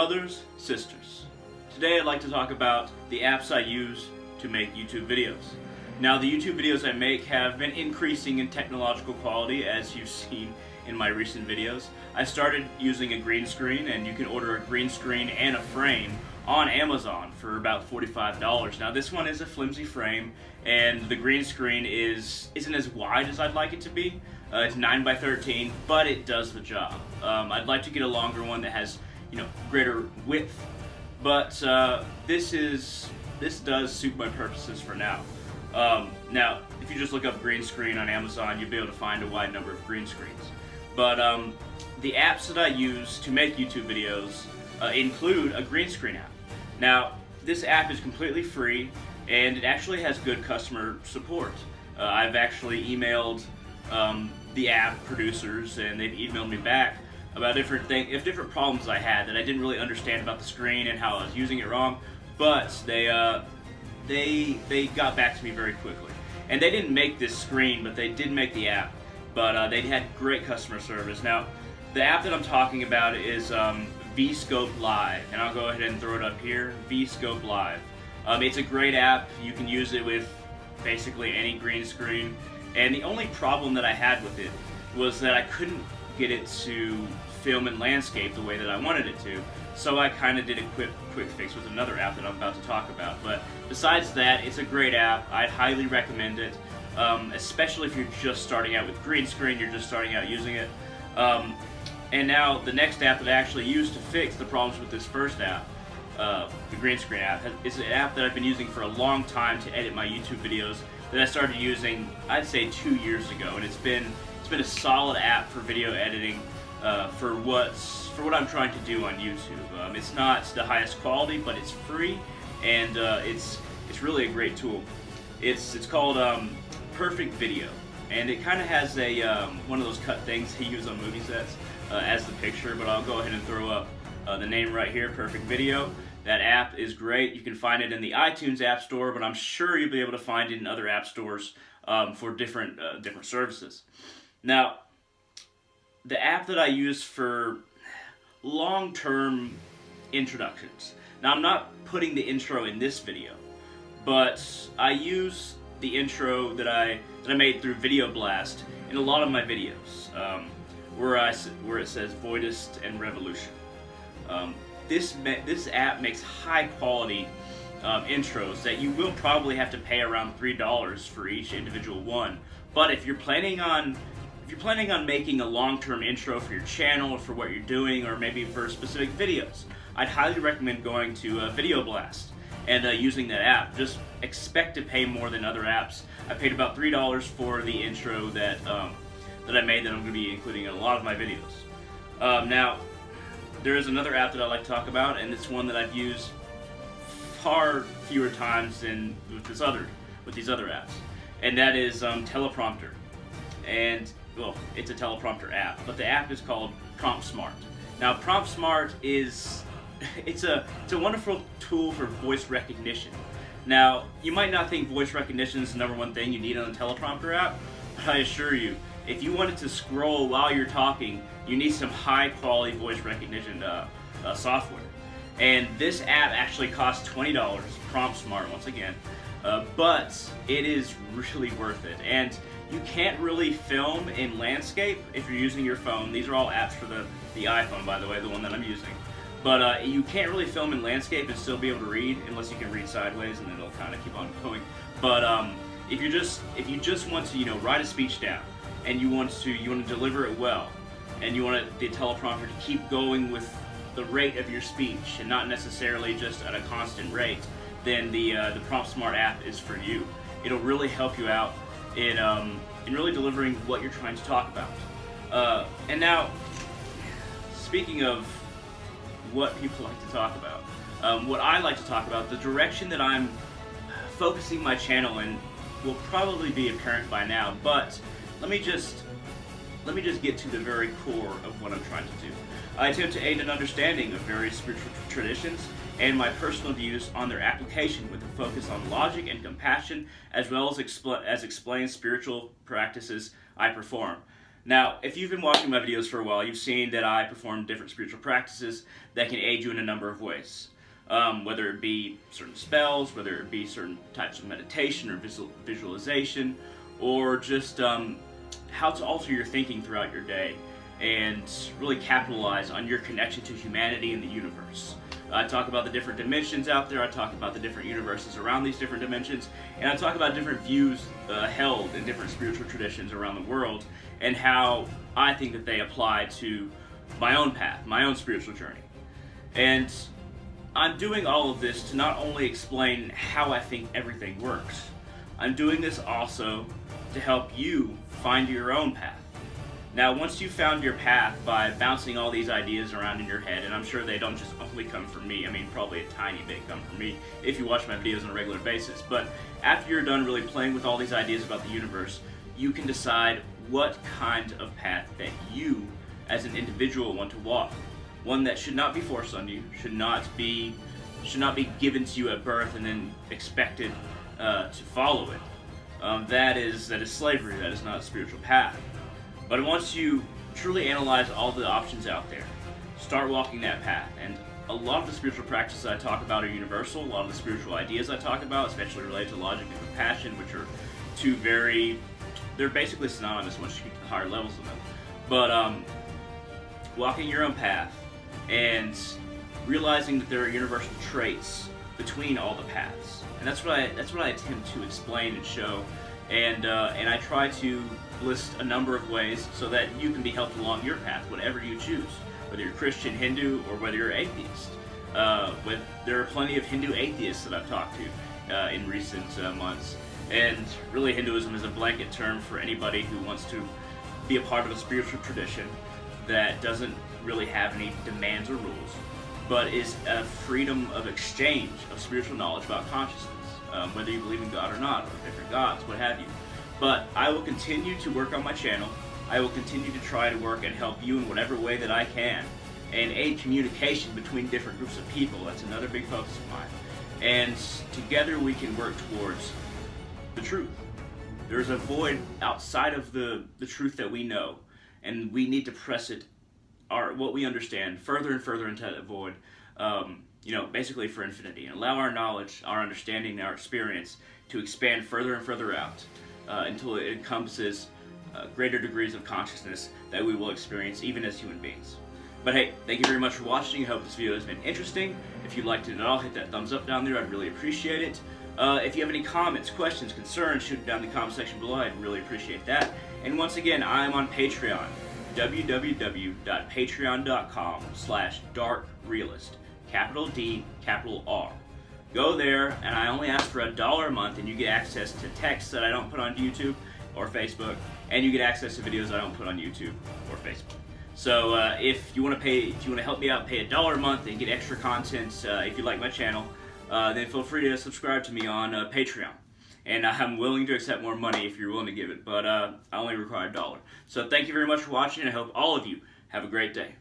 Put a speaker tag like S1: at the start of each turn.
S1: Brothers, sisters, today I'd like to talk about the apps I use to make YouTube videos. Now, the YouTube videos I make have been increasing in technological quality, as you've seen in my recent videos. I started using a green screen, and you can order a green screen and a frame on Amazon for about $45. Now, this one is a flimsy frame, and the green screen isn't as wide as I'd like it to be. It's 9 by 13, but it does the job. I'd like to get a longer one that has, greater width, but this does suit my purposes for now. Now, if you just look up green screen on Amazon, you'll be able to find a wide number of green screens. But the apps that I use to make YouTube videos include a green screen app. Now, this app is completely free, and it actually has good customer support. I've actually emailed the app producers, and they've emailed me back about different problems I had that I didn't really understand about the screen and how I was using it wrong. But they got back to me very quickly. And they didn't make this screen, but they did make the app. But they had great customer service. Now, the app that I'm talking about is VScope Live, and I'll go ahead and throw it up here. VScope Live. It's a great app. You can use it with basically any green screen. And the only problem that I had with it was that I couldn't get it to film in landscape the way that I wanted it to. So I kind of did a quick fix with another app that I'm about to talk about. But besides that, it's a great app. I'd highly recommend it, especially if you're just starting out with green screen, you're just starting out using it. And now the next app that I actually used to fix the problems with this first app, the green screen app, is an app that I've been using for a long time to edit my YouTube videos that I started using, I'd say 2 years ago, and it's been a solid app for video editing for what I'm trying to do on YouTube. It's not the highest quality, but it's free, and it's really a great tool. It's called Perfect Video, and it kind of has a one of those cut things they use on movie sets as the picture. But I'll go ahead and throw up the name right here, Perfect Video. That app is great. You can find it in the iTunes App Store, but I'm sure you'll be able to find it in other app stores for different services. Now, the app that I use for long-term introductions. Now, I'm not putting the intro in this video, but I use the intro that I made through Video Blast in a lot of my videos, where it says Voidist and Revolution. This app makes high-quality intros that you will probably have to pay around $3 for each individual one. But if you're planning on making a long-term intro for your channel or for what you're doing, or maybe for specific videos, I'd highly recommend going to Video Blast and using that app. Just expect to pay more than other apps. I paid about $3 for the intro that I made that I'm going to be including in a lot of my videos. Now, there is another app that I like to talk about, and it's one that I've used far fewer times than with these other apps, and that is Teleprompter. And well, it's a teleprompter app, but the app is called Prompt Smart. Now, Prompt Smart it's a wonderful tool for voice recognition. Now, you might not think voice recognition is the #1 thing you need on a teleprompter app, but I assure you, if you wanted to scroll while you're talking, you need some high-quality voice recognition software. And this app actually costs $20, Prompt Smart once again, but it is really worth it. And you can't really film in landscape if you're using your phone. These are all apps for the iPhone, by the way, the one that I'm using. But you can't really film in landscape and still be able to read, unless you can read sideways, and then it'll kind of keep on going. But if you just want to write a speech down, and you want to deliver it well, and you want the teleprompter to keep going with the rate of your speech and not necessarily just at a constant rate, then the Prompt Smart app is for you. It'll really help you out in really delivering what you're trying to talk about. And now, speaking of what people like to talk about, what I like to talk about, the direction that I'm focusing my channel in will probably be apparent by now, but let me just get to the very core of what I'm trying to do. I attempt to aid an understanding of various spiritual traditions and my personal views on their application, with a focus on logic and compassion, as well as explain spiritual practices I perform. Now, if you've been watching my videos for a while, you've seen that I perform different spiritual practices that can aid you in a number of ways. Whether it be certain spells, whether it be certain types of meditation or visualization, or just how to alter your thinking throughout your day and really capitalize on your connection to humanity and the universe. I talk about the different dimensions out there, I talk about the different universes around these different dimensions, and I talk about different views held in different spiritual traditions around the world, and how I think that they apply to my own path, my own spiritual journey. And I'm doing all of this to not only explain how I think everything works, I'm doing this also to help you find your own path. Now, once you've found your path by bouncing all these ideas around in your head, and I'm sure they don't just only come from me, I mean probably a tiny bit come from me if you watch my videos on a regular basis, but after you're done really playing with all these ideas about the universe, you can decide what kind of path that you as an individual want to walk. One that should not be forced on you, should not be given to you at birth and then expected to follow it. That is slavery. That is not a spiritual path. But once you truly analyze all the options out there, start walking that path. And a lot of the spiritual practices I talk about are universal. A lot of the spiritual ideas I talk about, especially related to logic and compassion, which are they're basically synonymous once you get to the higher levels of them. But walking your own path and realizing that there are universal traits between all the paths, and that's what I attempt to explain and show, and I try to list a number of ways so that you can be helped along your path, whatever you choose, whether you're Christian, Hindu, or whether you're atheist. There are plenty of Hindu atheists that I've talked to in recent months, and really Hinduism is a blanket term for anybody who wants to be a part of a spiritual tradition that doesn't really have any demands or rules, but is a freedom of exchange of spiritual knowledge about consciousness, whether you believe in God or not, or different gods, what have you. But I will continue to work on my channel. I will continue to try to work and help you in whatever way that I can, and aid communication between different groups of people. That's another big focus of mine. And together we can work towards the truth. There's a void outside of the truth that we know, and we need to press it, what we understand, further and further into that void, basically for infinity, and allow our knowledge, our understanding, our experience to expand further and further out until it encompasses greater degrees of consciousness that we will experience even as human beings. But hey, thank you very much for watching. I hope this video has been interesting. If you liked it at all, hit that thumbs up down there. I'd really appreciate it. If you have any comments, questions, concerns, shoot it down in the comment section below. I'd really appreciate that. And once again, I'm on Patreon, www.patreon.com/darkrealist, capital D, capital R. Go there, and I only ask for $1 a month, and you get access to texts that I don't put on YouTube or Facebook, and you get access to videos I don't put on YouTube or Facebook. So if you want to help me out, pay $1 a month and get extra content. If you like my channel, then feel free to subscribe to me on Patreon. And I'm willing to accept more money if you're willing to give it, but I only require $1. So thank you very much for watching, and I hope all of you have a great day.